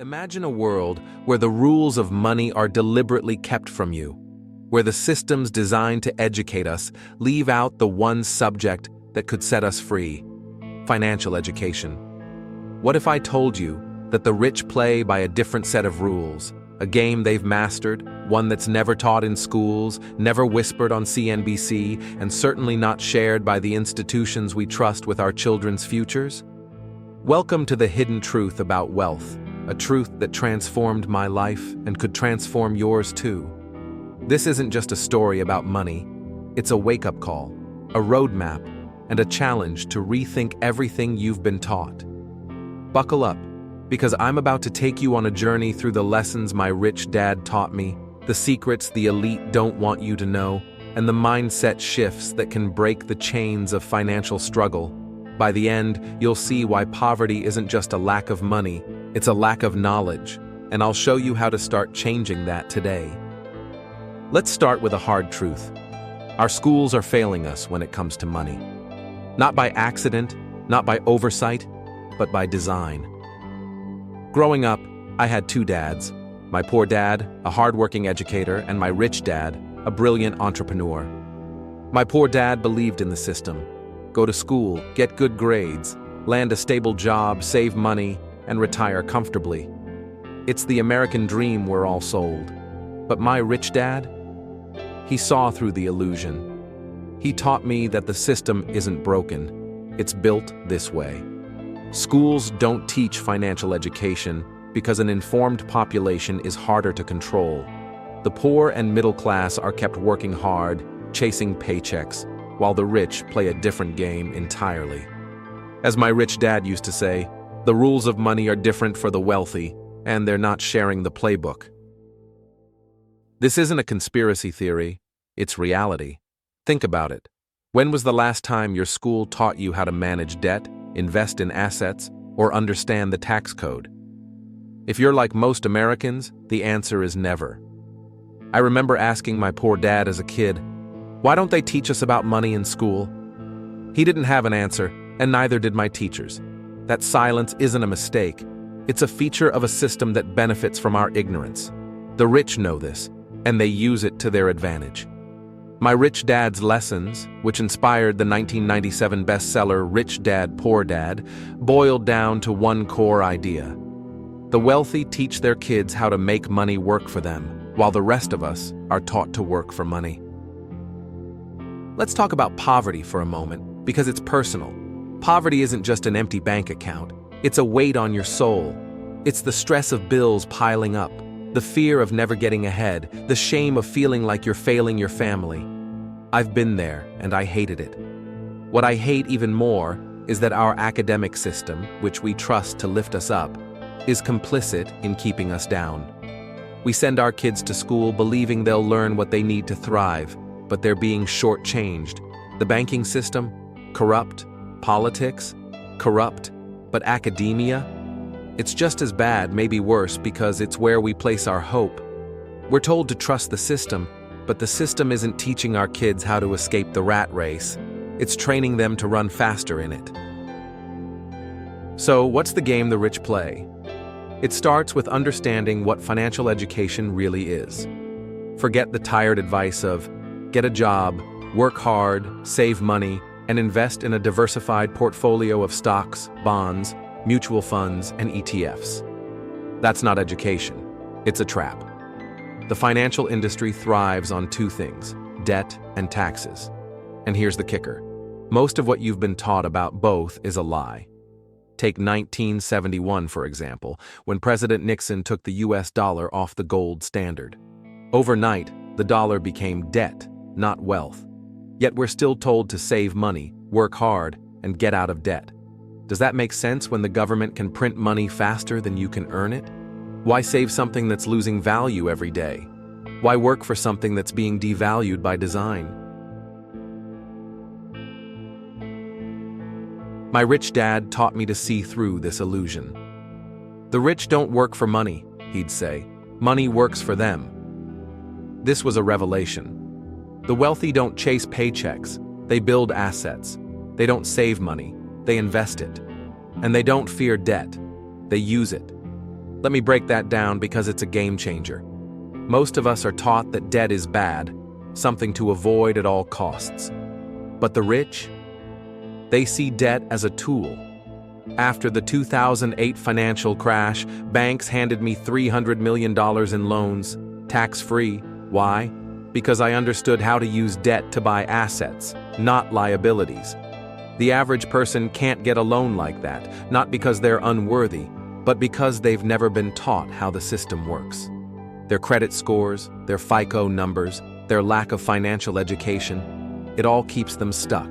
Imagine a world where the rules of money are deliberately kept from you, where the systems designed to educate us leave out the one subject that could set us free: financial education. What if I told you that the rich play by a different set of rules, a game they've mastered, one that's never taught in schools, never whispered on CNBC, and certainly not shared by the institutions we trust with our children's futures? Welcome to the hidden truth about wealth, a truth that transformed my life and could transform yours too. This isn't just a story about money. It's a wake-up call, a roadmap, and a challenge to rethink everything you've been taught. Buckle up, because I'm about to take you on a journey through the lessons my rich dad taught me, the secrets the elite don't want you to know, and the mindset shifts that can break the chains of financial struggle. By the end, you'll see why poverty isn't just a lack of money, it's a lack of knowledge, and I'll show you how to start changing that today. Let's start with a hard truth. Our schools are failing us when it comes to money. Not by accident, not by oversight, but by design. Growing up, I had two dads. My poor dad, a hardworking educator, and my rich dad, a brilliant entrepreneur. My poor dad believed in the system. Go to school, get good grades, land a stable job, save money, and retire comfortably. It's the American dream we're all sold. But my rich dad? He saw through the illusion. He taught me that the system isn't broken. It's built this way. Schools don't teach financial education because an informed population is harder to control. The poor and middle class are kept working hard, chasing paychecks, while the rich play a different game entirely. As my rich dad used to say, the rules of money are different for the wealthy, and they're not sharing the playbook. This isn't a conspiracy theory, it's reality. Think about it. When was the last time your school taught you how to manage debt, invest in assets, or understand the tax code? If you're like most Americans, the answer is never. I remember asking my poor dad as a kid, "Why don't they teach us about money in school?" He didn't have an answer, and neither did my teachers. That silence isn't a mistake. It's a feature of a system that benefits from our ignorance. The rich know this, and they use it to their advantage. My rich dad's lessons, which inspired the 1997 bestseller Rich Dad, Poor Dad, boiled down to one core idea. The wealthy teach their kids how to make money work for them, while the rest of us are taught to work for money. Let's talk about poverty for a moment, because it's personal. Poverty isn't just an empty bank account. It's a weight on your soul. It's the stress of bills piling up, the fear of never getting ahead, the shame of feeling like you're failing your family. I've been there, and I hated it. What I hate even more is that our academic system, which we trust to lift us up, is complicit in keeping us down. We send our kids to school believing they'll learn what they need to thrive, but they're being shortchanged. The banking system? Corrupt. Politics? Corrupt. But academia? It's just as bad, maybe worse, because it's where we place our hope. We're told to trust the system, but the system isn't teaching our kids how to escape the rat race. It's training them to run faster in it. So, what's the game the rich play? It starts with understanding what financial education really is. Forget the tired advice of, get a job, work hard, save money, and invest in a diversified portfolio of stocks, bonds, mutual funds, and ETFs. That's not education. It's a trap. The financial industry thrives on two things: debt and taxes. And here's the kicker. Most of what you've been taught about both is a lie. Take 1971, for example, when President Nixon took the US dollar off the gold standard. Overnight, the dollar became debt, not wealth. Yet we're still told to save money, work hard, and get out of debt. Does that make sense when the government can print money faster than you can earn it? Why save something that's losing value every day? Why work for something that's being devalued by design? My rich dad taught me to see through this illusion. The rich don't work for money, he'd say. Money works for them. This was a revelation. The wealthy don't chase paychecks, they build assets. They don't save money, they invest it. And they don't fear debt, they use it. Let me break that down because it's a game changer. Most of us are taught that debt is bad, something to avoid at all costs. But the rich? They see debt as a tool. After the 2008 financial crash, banks handed me $300 million in loans, tax-free. Why? Because I understood how to use debt to buy assets, not liabilities. The average person can't get a loan like that, not because they're unworthy, but because they've never been taught how the system works. Their credit scores, their FICO numbers, their lack of financial education, it all keeps them stuck.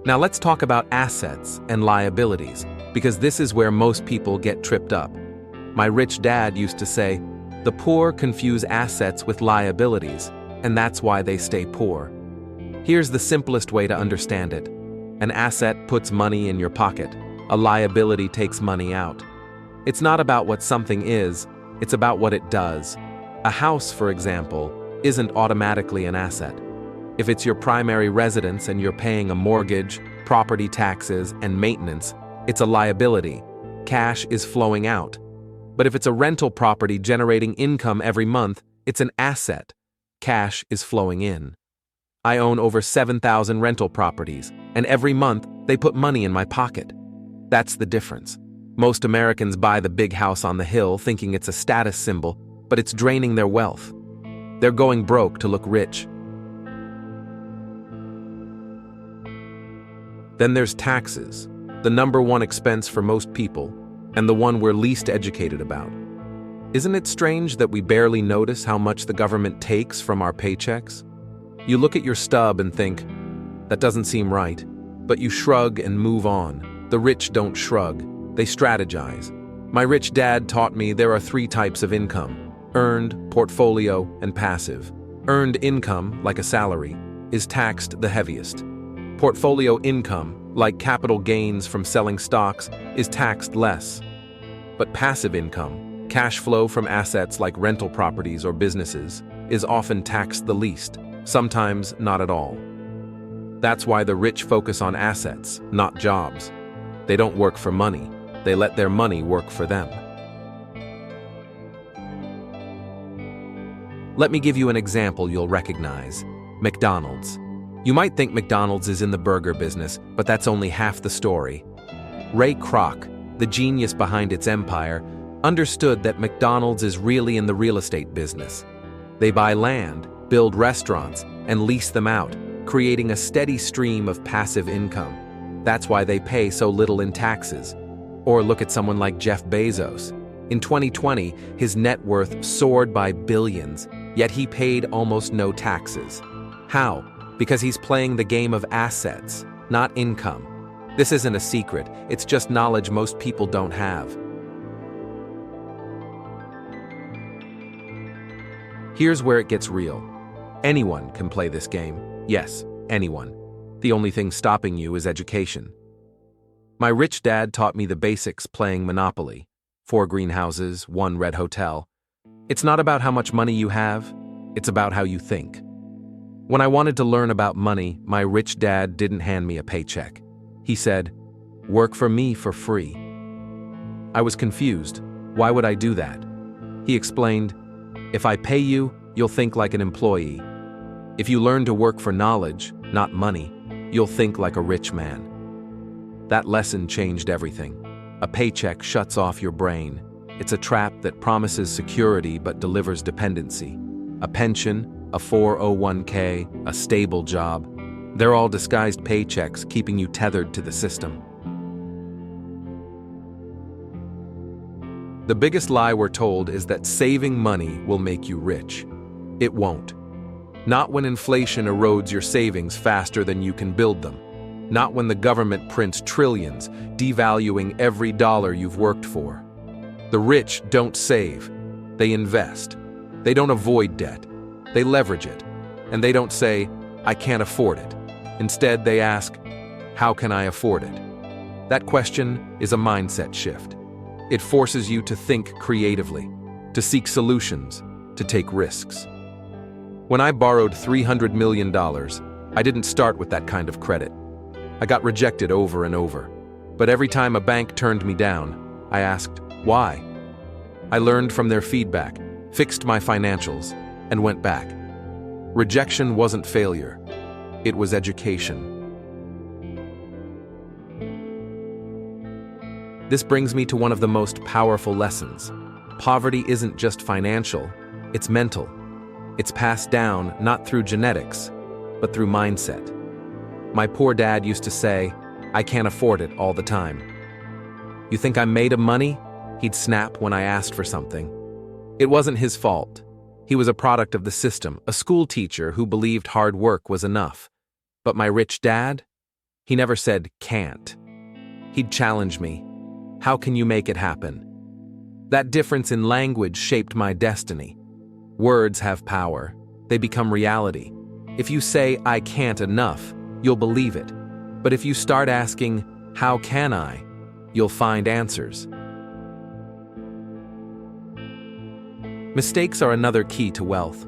Now let's talk about assets and liabilities, because this is where most people get tripped up. My rich dad used to say, the poor confuse assets with liabilities, and that's why they stay poor. Here's the simplest way to understand it. An asset puts money in your pocket. A liability takes money out. It's not about what something is, it's about what it does. A house, for example, isn't automatically an asset. If it's your primary residence and you're paying a mortgage, property taxes, and maintenance, it's a liability. Cash is flowing out. But if it's a rental property generating income every month, it's an asset. Cash is flowing in. I own over 7,000 rental properties, and every month they put money in my pocket. That's the difference. Most Americans buy the big house on the hill thinking it's a status symbol, but it's draining their wealth. They're going broke to look rich. Then there's taxes, the number one expense for most people, and the one we're least educated about. Isn't it strange that we barely notice how much the government takes from our paychecks? You look at your stub and think, that doesn't seem right, but you shrug and move on. The rich don't shrug, they strategize. My rich dad taught me there are 3 types of income: earned, portfolio, and passive. Earned income, like a salary, is taxed the heaviest. Portfolio income, like capital gains from selling stocks, is taxed less. But passive income, cash flow from assets like rental properties or businesses, is often taxed the least, sometimes not at all. That's why the rich focus on assets, not jobs. They don't work for money, they let their money work for them. Let me give you an example you'll recognize. McDonald's. You might think McDonald's is in the burger business, but that's only half the story. Ray Kroc, the genius behind its empire, understood that McDonald's is really in the real estate business. They buy land, build restaurants, and lease them out, creating a steady stream of passive income. That's why they pay so little in taxes. Or look at someone like Jeff Bezos. In 2020, his net worth soared by billions, yet he paid almost no taxes. How? Because he's playing the game of assets, not income. This isn't a secret, it's just knowledge most people don't have. Here's where it gets real. Anyone can play this game. Yes, anyone. The only thing stopping you is education. My rich dad taught me the basics playing Monopoly. 4 greenhouses, 1 red hotel. It's not about how much money you have, it's about how you think. When I wanted to learn about money, my rich dad didn't hand me a paycheck. He said, "Work for me for free." I was confused. Why would I do that? He explained, "If I pay you, you'll think like an employee. If you learn to work for knowledge, not money, you'll think like a rich man." That lesson changed everything. A paycheck shuts off your brain. It's a trap that promises security but delivers dependency. A pension, a 401k, a stable job, they're all disguised paychecks keeping you tethered to the system. The biggest lie we're told is that saving money will make you rich. It won't. Not when inflation erodes your savings faster than you can build them. Not when the government prints trillions, devaluing every dollar you've worked for. The rich don't save, they invest. They don't avoid debt, they leverage it. And they don't say, "I can't afford it." Instead, they ask, "How can I afford it?" That question is a mindset shift. It forces you to think creatively, to seek solutions, to take risks. When I borrowed $300 million, I didn't start with that kind of credit. I got rejected over and over. But every time a bank turned me down, I asked, why? I learned from their feedback, fixed my financials, and went back. Rejection wasn't failure. It was education. This brings me to one of the most powerful lessons. Poverty isn't just financial, it's mental. It's passed down not through genetics, but through mindset. My poor dad used to say, "I can't afford it," all the time. "You think I'm made of money?" He'd snap when I asked for something. It wasn't his fault. He was a product of the system, a school teacher who believed hard work was enough. But my rich dad? He never said, "can't." He'd challenge me. "How can you make it happen?" That difference in language shaped my destiny. Words have power. They become reality. If you say, "I can't enough," you'll believe it. But if you start asking, "How can I?" you'll find answers. Mistakes are another key to wealth.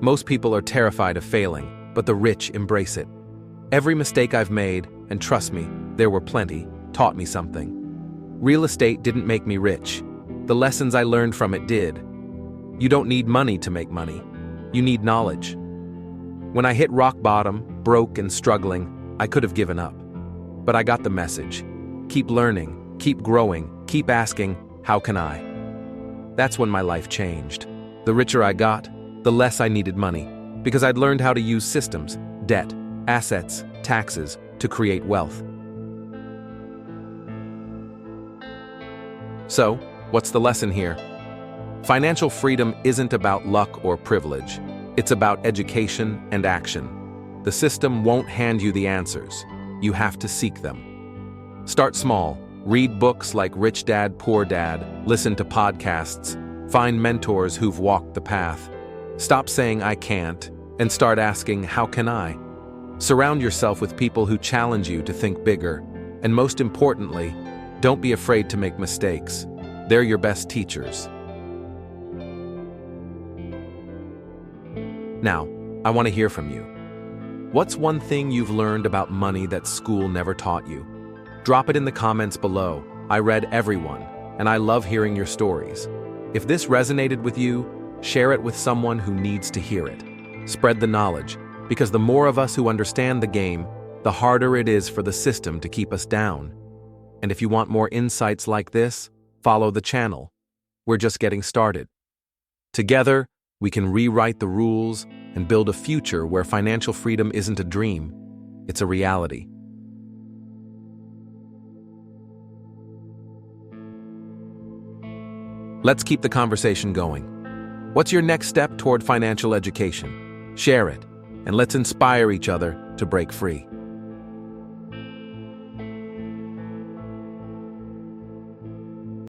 Most people are terrified of failing, but the rich embrace it. Every mistake I've made, and trust me, there were plenty, taught me something. Real estate didn't make me rich. The lessons I learned from it did. You don't need money to make money. You need knowledge. When I hit rock bottom, broke and struggling, I could have given up. But I got the message. Keep learning, keep growing, keep asking, "How can I?" That's when my life changed. The richer I got, the less I needed money, because I'd learned how to use systems, debt, assets, taxes, to create wealth. So, what's the lesson here? Financial freedom isn't about luck or privilege. It's about education and action. The system won't hand you the answers. You have to seek them. Start small. Read books like Rich Dad, Poor Dad, listen to podcasts, find mentors who've walked the path. Stop saying "I can't" and start asking "How can I?" Surround yourself with people who challenge you to think bigger. And most importantly, don't be afraid to make mistakes. They're your best teachers. Now, I want to hear from you. What's one thing you've learned about money that school never taught you? Drop it in the comments below. I read everyone, and I love hearing your stories. If this resonated with you, share it with someone who needs to hear it. Spread the knowledge, because the more of us who understand the game, the harder it is for the system to keep us down. And if you want more insights like this, follow the channel. We're just getting started. Together, we can rewrite the rules and build a future where financial freedom isn't a dream, it's a reality. Let's keep the conversation going. What's your next step toward financial education? Share it, and let's inspire each other to break free.